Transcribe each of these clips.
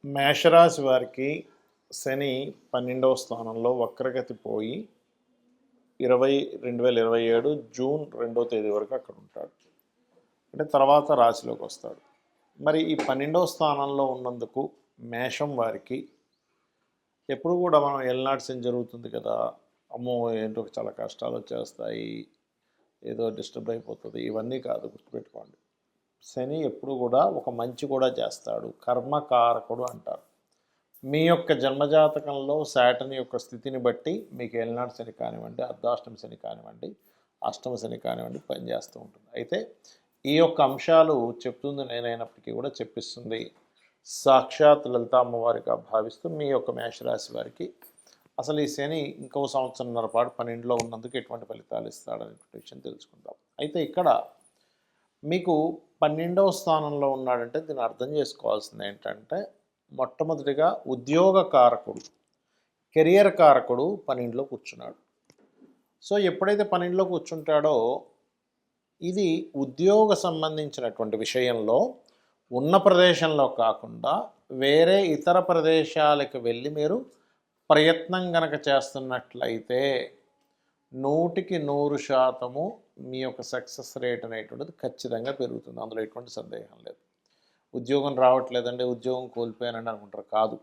మేషరాశి వారికి శని 12వ స్థానంలో వక్రగతి పోయి 2027 జూన్ 2వ తేదీ వరకు అక్కడ ఉంటాడు. అంటే తర్వాత రాశిలోకి వస్తాడు. మరి ఈ 12వ స్థానంలో ఉన్నందుకు మేషం వారికి ఎప్పుడు కూడా మనం ఎల్నాడు శని జరుగుతుంది కదా, అమ్మో ఏంటో చాలా కష్టాలు వచ్చేస్తాయి, ఏదో డిస్టర్బ్ అయిపోతుంది, ఇవన్నీ కాదు, గుర్తుపెట్టుకోండి. శని ఎప్పుడు కూడా ఒక మంచి కూడా చేస్తాడు, కర్మకారకుడు అంటారు. మీ యొక్క జన్మజాతకంలో శాటర్న్ యొక్క స్థితిని బట్టి మీకు ఏలినాడు శని కానివ్వండి, అర్ధాష్టమ శని కానివ్వండి, అష్టమ శని కానివ్వండి పనిచేస్తూ ఉంటుంది. అయితే ఈ యొక్క అంశాలు చెప్తుంది నేనైనప్పటికీ కూడా చెప్పిస్తుంది సాక్షాత్ లలిత అమ్మవారిగా భావిస్తూ మీ యొక్క మేషరాశి వారికి అసలు ఈ శని ఇంకో సంవత్సరంన్నర పాటు 12లో ఉన్నందుకు ఎటువంటి ఫలితాలు ఇస్తాడనే విషయం తెలుసుకుందాం. అయితే ఇక్కడ మీకు 12వ స్థానంలో ఉన్నాడంటే దీన్ని అర్థం చేసుకోవాల్సింది ఏంటంటే, మొట్టమొదటిగా ఉద్యోగ కారకుడు, కెరియర్ కారకుడు 12లో కూర్చున్నాడు. సో ఎప్పుడైతే 12లో కూర్చుంటాడో ఇది ఉద్యోగ సంబంధించినటువంటి విషయంలో ఉన్న ప్రదేశంలో కాకుండా వేరే ఇతర ప్రదేశాలకు వెళ్ళి మీరు ప్రయత్నం కనుక చేస్తున్నట్లయితే 100% మీ యొక్క సక్సెస్ రేట్ అనేటువంటిది ఖచ్చితంగా పెరుగుతుంది. అందులో ఎటువంటి సందేహం లేదు. ఉద్యోగం రావట్లేదండి, ఉద్యోగం కోల్పోయానండి అనుకుంటారు. కాదు,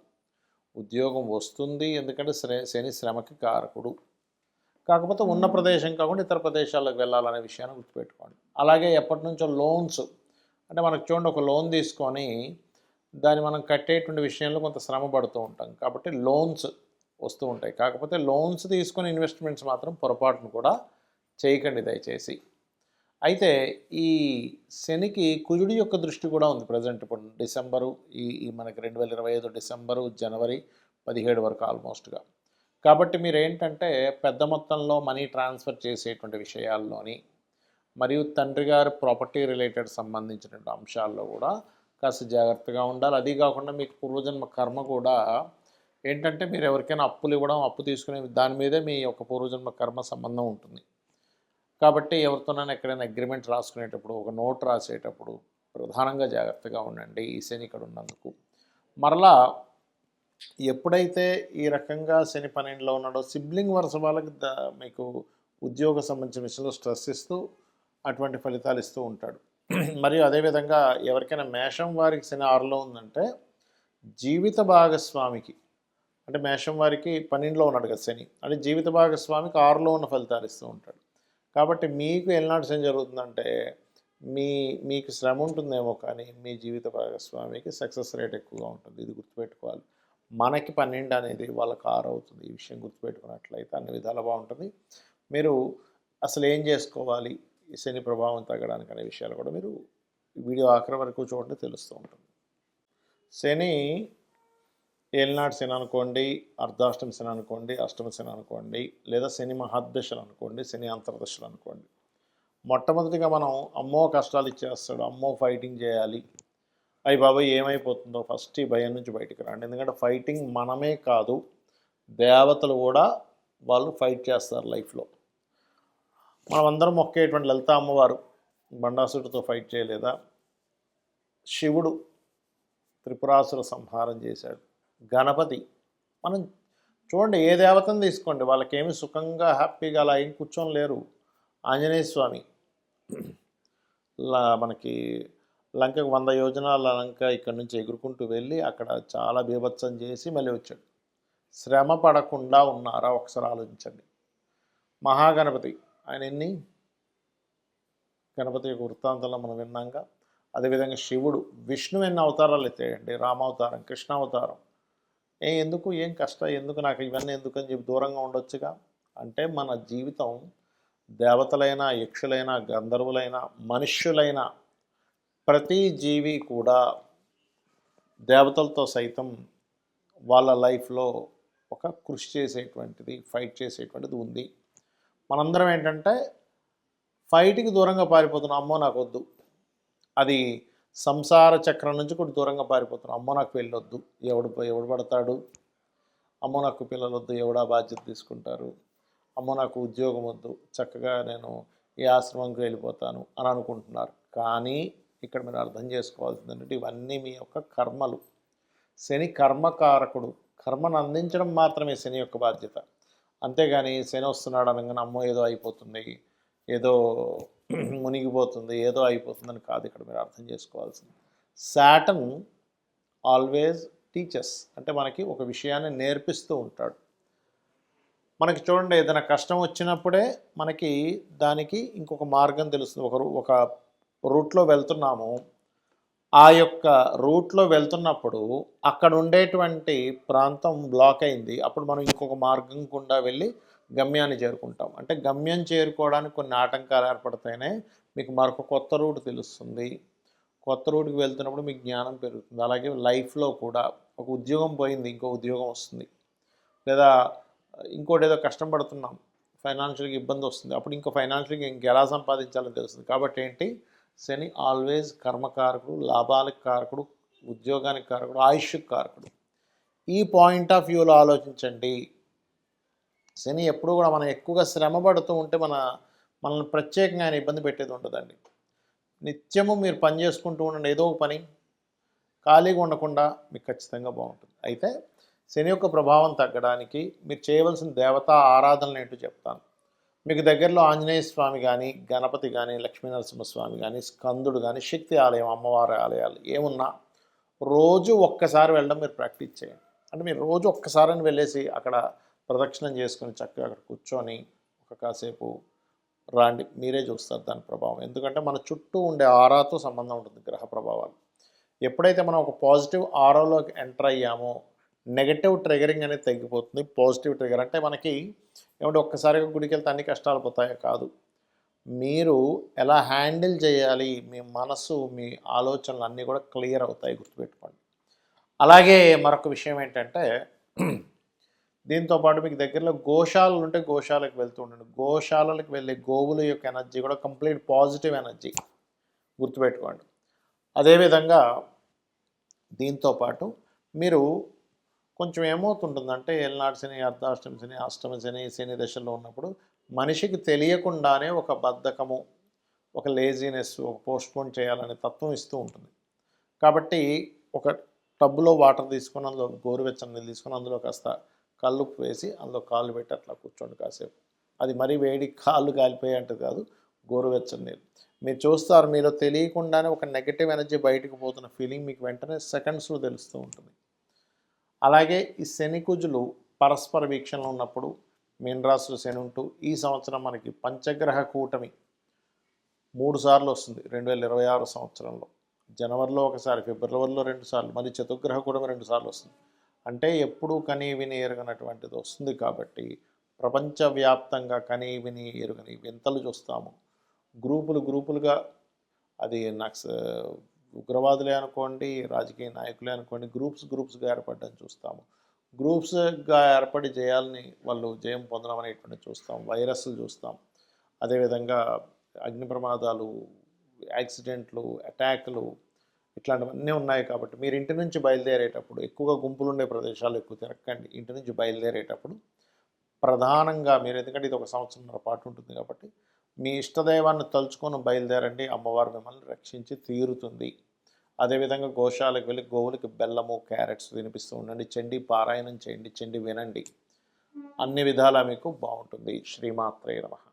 ఉద్యోగం వస్తుంది. ఎందుకంటే శని శ్రమకి కారకుడు. కాకపోతే ఉన్న ప్రదేశం కాకుండా ఇతర ప్రదేశాలకు వెళ్ళాలనే విషయాన్ని గుర్తుపెట్టుకోండి. అలాగే ఎప్పటి నుంచో లోన్స్, అంటే మనకు చూడండి, ఒక లోన్ తీసుకొని దాన్ని మనం కట్టేటువంటి విషయంలో కొంత శ్రమ పడుతూ ఉంటాం. కాబట్టి లోన్స్ వస్తూ ఉంటాయి. కాకపోతే లోన్స్ తీసుకొని ఇన్వెస్ట్మెంట్స్ మాత్రం పొరపాటును కూడా చేయకండి దయచేసి. అయితే ఈ శనికి కుజుడి యొక్క దృష్టి కూడా ఉంది ప్రజెంట్. ఇప్పుడు డిసెంబరు ఈ మనకి 2025 డిసెంబరు, జనవరి 17 వరకు ఆల్మోస్ట్గా. కాబట్టి మీరు ఏంటంటే పెద్ద మొత్తంలో మనీ ట్రాన్స్ఫర్ చేసేటువంటి విషయాల్లోని మరియు తండ్రి గారి ప్రాపర్టీ రిలేటెడ్ సంబంధించినటువంటి అంశాల్లో కూడా కాస్త జాగ్రత్తగా ఉండాలి. అది కాకుండా మీకు పూర్వజన్మ కర్మ కూడా ఏంటంటే మీరు ఎవరికైనా అప్పులు ఇవ్వడం, అప్పు తీసుకునే దాని మీదే మీ యొక్క పూర్వజన్మ కర్మ సంబంధం ఉంటుంది. కాబట్టి ఎవరితోనైనా ఎక్కడైనా అగ్రిమెంట్ రాసుకునేటప్పుడు, ఒక నోట్ రాసేటప్పుడు ప్రధానంగా జాగ్రత్తగా ఉండండి ఈ శని ఇక్కడ ఉన్నందుకు. మరలా ఎప్పుడైతే ఈ రకంగా శని 12లో ఉన్నాడో సిబ్లింగ్ వరుస వాళ్ళకి మీకు ఉద్యోగ సంబంధించిన విషయంలో స్ట్రెస్ ఇస్తూ అటువంటి ఫలితాలు ఇస్తూ ఉంటాడు. మరియు అదేవిధంగా ఎవరికైనా మేషం వారికి శని 6లో ఉందంటే జీవిత భాగస్వామికి, అంటే మేషం వారికి 12లో ఉన్నాడు కదా శని, అంటే జీవిత భాగస్వామికి 6లో ఉన్న ఫలితాలు ఇస్తూ ఉంటాడు. కాబట్టి మీకు ఎల్నాడు శని జరుగుతుందంటే మీకు శ్రమ ఉంటుందేమో కానీ మీ జీవిత భాగస్వామికి సక్సెస్ రేట్ ఎక్కువగా ఉంటుంది. ఇది గుర్తుపెట్టుకోవాలి. మనకి 12 అనేది వాళ్ళకి 6 అవుతుంది. ఈ విషయం గుర్తుపెట్టుకున్నట్లయితే అన్ని విధాలు బాగుంటుంది. మీరు అసలు ఏం చేసుకోవాలి ఈ శని ప్రభావం తగ్గడానికి అనే విషయాలు కూడా మీరు వీడియో ఆఖరి వరకు చూడండి, తెలుస్తూ ఉంటుంది. శని ఏలినాడు శని అనుకోండి, అర్ధాష్టమ శని అనుకోండి, అష్టమ శని అనుకోండి, లేదా శని మహాదశలు అనుకోండి, శని అంతర్దశలు అనుకోండి. మొట్టమొదటిగా మనం అమ్మో కష్టాలు ఇచ్చేస్తాడు, అమ్మో ఫైటింగ్ చేయాలి, అయ్యి బాబాయ్ ఏమైపోతుందో ఫస్ట్ ఈ భయం నుంచి బయటికి రండి. ఎందుకంటే ఫైటింగ్ మనమే కాదు, దేవతలు కూడా వాళ్ళు ఫైట్ చేస్తారు లైఫ్లో. మనమందరం మొక్కేటువంటి లలిత అమ్మవారు బండాసుడితో ఫైట్ చేయలేదా? శివుడు త్రిపురాసుర సంహారం చేశాడు. గణపతి, మనం చూడండి ఏ దేవతను తీసుకోండి, వాళ్ళకేమి సుఖంగా హ్యాపీగా అలా ఏం కూర్చొని లేరు. ఆంజనేయ స్వామి మనకి లంకకు 100 యోజనాల లంక ఇక్కడి నుంచి ఎగురుకుంటూ వెళ్ళి అక్కడ చాలా బీభత్సం చేసి మళ్ళీ వచ్చాడు. శ్రమ పడకుండా ఉన్నారా ఒకసారి ఆలోచించండి. మహాగణపతి, ఆయన గణపతి యొక్క వృత్తాంతంలో మనం విన్నాక. అదేవిధంగా శివుడు, విష్ణు ఎన్ని అవతారాలు ఎత్తాయండి, రామావతారం, కృష్ణావతారం. ఎందుకు, ఏం కష్టం, ఎందుకు నాకు ఇవన్నీ ఎందుకు అని చెప్పి దూరంగా ఉండొచ్చుగా. అంటే మన జీవితం దేవతలైనా, యక్షులైనా, గంధర్వులైనా, మనుష్యులైనా ప్రతి జీవి కూడా దేవతలతో సైతం వాళ్ళ లైఫ్లో ఒక కృషి చేసేటువంటిది, ఫైట్ చేసేటువంటిది ఉంది. మనందరం ఏంటంటే ఫైట్కి దూరంగా పారిపోతున్నాం. అమ్మో నాకు వద్దు, అది సంసార చక్రం నుంచి కూడా దూరంగా పారిపోతున్నాం. అమ్మో నాకు పెళ్ళొద్దు, ఎవడు పడతాడు, అమ్మో నాకు పిల్లలు వద్దు, ఎవడా బాధ్యత తీసుకుంటారు, అమ్మో నాకు ఉద్యోగం వద్దు, చక్కగా నేను ఈ ఆశ్రమంకి వెళ్ళిపోతాను అని అనుకుంటున్నారు. కానీ ఇక్కడ మీరు అర్థం చేసుకోవాల్సింది ఏంటంటే ఇవన్నీ మీ యొక్క కర్మలు. శని కర్మకారకుడు, కర్మను అందించడం మాత్రమే శని యొక్క బాధ్యత. అంతేగాని శని వస్తున్నాడు అనగానే అమ్మో ఏదో అయిపోతుంది, ఏదో మునిగిపోతుంది, ఏదో అయిపోతుందని కాదు ఇక్కడ మీరు అర్థం చేసుకోవాల్సింది. సాటర్న్ ఆల్వేజ్ టీచర్స్, అంటే మనకి ఒక విషయాన్ని నేర్పిస్తూ ఉంటాడు. మనకి చూడండి, ఏదైనా కష్టం వచ్చినప్పుడే మనకి దానికి ఇంకొక మార్గం తెలుస్తుంది. ఒక రూట్లో వెళ్తున్నాము, ఆ యొక్క రూట్లో వెళ్తున్నప్పుడు అక్కడ ఉండేటువంటి ప్రాంతం బ్లాక్ అయింది. అప్పుడు మనం ఇంకొక మార్గం గుండా వెళ్ళి గమ్యాన్ని చేరుకుంటాం. అంటే గమ్యం చేరుకోవడానికి కొన్ని ఆటంకాలు ఏర్పడితేనే మీకు మరొక కొత్త రూట్ తెలుస్తుంది. కొత్త రూట్కి వెళ్తున్నప్పుడు మీకు జ్ఞానం పెరుగుతుంది. అలాగే లైఫ్లో కూడా ఒక ఉద్యోగం పోయింది, ఇంకో ఉద్యోగం వస్తుంది. లేదా ఇంకోటి ఏదో కష్టం పడుతున్నాం, ఫైనాన్షియల్గా ఇబ్బంది వస్తుంది, అప్పుడు ఇంకో ఫైనాన్షియల్గా ఇంకెలా సంపాదించాలని తెలుస్తుంది. కాబట్టి ఏంటి, శని ఆల్వేజ్ కర్మకారకుడు, లాభాలకు కారకుడు, ఉద్యోగానికి కారకుడు, ఆయుష్కి కారకుడు. ఈ పాయింట్ ఆఫ్ వ్యూలో ఆలోచించండి. శని ఎప్పుడు కూడా మనం ఎక్కువగా శ్రమ పడుతూ ఉంటే మనల్ని ప్రత్యేకంగా ఆయన ఇబ్బంది పెట్టేది ఉండదండి. నిత్యము మీరు పని చేసుకుంటూ ఉండండి, ఏదో ఒక పని, ఖాళీగా ఉండకుండా మీకు ఖచ్చితంగా బాగుంటుంది. అయితే శని యొక్క ప్రభావం తగ్గడానికి మీరు చేయవలసిన దేవతా ఆరాధనలు ఏంటో చెప్తాను. మీకు దగ్గరలో ఆంజనేయ స్వామి కానీ, గణపతి కానీ, లక్ష్మీనరసింహస్వామి కానీ, స్కందుడు కానీ, శక్తి ఆలయం, అమ్మవారి ఆలయాలు ఏమున్నా రోజు ఒక్కసారి వెళ్ళడం మీరు ప్రాక్టీస్ చేయండి. అంటే మీరు రోజు ఒక్కసారిని వెళ్ళేసి అక్కడ ప్రదక్షిణం చేసుకొని చక్కగా అక్కడ కూర్చొని కాసేపు రాండి, మీరే చూస్తారు దాని ప్రభావం. ఎందుకంటే మన చుట్టూ ఉండే ఆరాతో సంబంధం ఉంటుంది గ్రహ ప్రభావాలు. ఎప్పుడైతే మనం ఒక పాజిటివ్ ఆరాలోకి ఎంటర్ అయ్యామో నెగటివ్ ట్రిగరింగ్ అనేది తగ్గిపోతుంది. పాజిటివ్ ట్రిగర్ అంటే మనకి ఏమంటే ఒక్కసారిగా గుడికి వెళ్తే అన్ని కష్టాలు పోతాయో కాదు, మీరు ఎలా హ్యాండిల్ చేయాలి, మీ మనసు, మీ ఆలోచనలు అన్నీ కూడా క్లియర్ అవుతాయి, గుర్తుపెట్టుకోండి. అలాగే మరొక విషయం ఏంటంటే, దీంతోపాటు మీకు దగ్గరలో గోశాలలు ఉంటే గోశాలకు వెళ్తూ ఉండండి. గోశాలలకు వెళ్ళే గోవుల యొక్క ఎనర్జీ కూడా కంప్లీట్ పాజిటివ్ ఎనర్జీ, గుర్తుపెట్టుకోండి. అదేవిధంగా దీంతోపాటు మీరు కొంచెం ఏమవుతుంటుందంటే ఏలనాటి శని, అర్ధాష్టమి శని, అష్టమి శని, శని దశల్లో ఉన్నప్పుడు మనిషికి తెలియకుండానే ఒక బద్ధకము, ఒక లేజినెస్, ఒక పోస్ట్పోన్ చేయాలనే తత్వం ఇస్తూ ఉంటుంది. కాబట్టి ఒక టబ్బులో వాటర్ తీసుకొని అందులో గోరువెచ్చని నీళ్ళు తీసుకొని అందులో కాస్త కల్లుప్పు వేసి అందులో కాళ్ళు పెట్టి అట్లా కూర్చోండి కాసేపు. అది మరీ వేడి కాళ్ళు కాలిపోయే అంటే కాదు, గోరువెచ్చని నీళ్ళు. మీరు చూస్తారు, మీలో తెలియకుండానే ఒక నెగటివ్ ఎనర్జీ బయటకు పోతున్న ఫీలింగ్ మీకు వెంటనే సెకండ్స్లో తెలుస్తూ ఉంటుంది. అలాగే ఈ శని కుజులు పరస్పర వీక్షణలో ఉన్నప్పుడు మీనరాశిలో శని ఉంటూ, ఈ సంవత్సరం మనకి పంచగ్రహ కూటమి 3 సార్లు వస్తుంది 2026 సంవత్సరంలో. జనవరిలో ఒకసారి, ఫిబ్రవరిలో 2 సార్లు, మరి చతుర్గ్రహ కూటమి 2 సార్లు వస్తుంది. అంటే ఎప్పుడూ కనీ విని ఎరగనటువంటిది వస్తుంది. కాబట్టి ప్రపంచవ్యాప్తంగా కనీ విని ఎరుగని వింతలు చూస్తాము. గ్రూపులుగా, అది ఉగ్రవాదులే అనుకోండి, రాజకీయ నాయకులే అనుకోండి, గ్రూప్స్గా ఏర్పడడం చూస్తాము. గ్రూప్స్గా ఏర్పడి జయాల్ని వాళ్ళు జయం పొందడం అనేటువంటి చూస్తాం. వైరస్లు చూస్తాం. అదేవిధంగా అగ్ని ప్రమాదాలు, యాక్సిడెంట్లు, అటాక్లు, ఇట్లాంటివన్నీ ఉన్నాయి. కాబట్టి మీరు ఇంటి నుంచి బయలుదేరేటప్పుడు ఎక్కువగా గుంపులు ఉండే ప్రదేశాలు ఎక్కువ తిరగకండి. ఇంటి నుంచి బయలుదేరేటప్పుడు ప్రధానంగా మీరు, ఎందుకంటే ఇది 1 సంవత్సరంన్నర పాటు ఉంటుంది కాబట్టి మీ ఇష్టదైవాన్ని తలుచుకొని బయలుదేరండి. అమ్మవారు మిమ్మల్ని రక్షించి తీరుతుంది. అదేవిధంగా గోశాలకు వెళ్ళి గోవులకి బెల్లము, క్యారెట్స్ తినిపిస్తూ ఉండండి. చండీ పారాయణం చేయండి, చండీ వినండి. అన్ని విధాలా మీకు బాగుంటుంది. శ్రీమాత్రే నమః.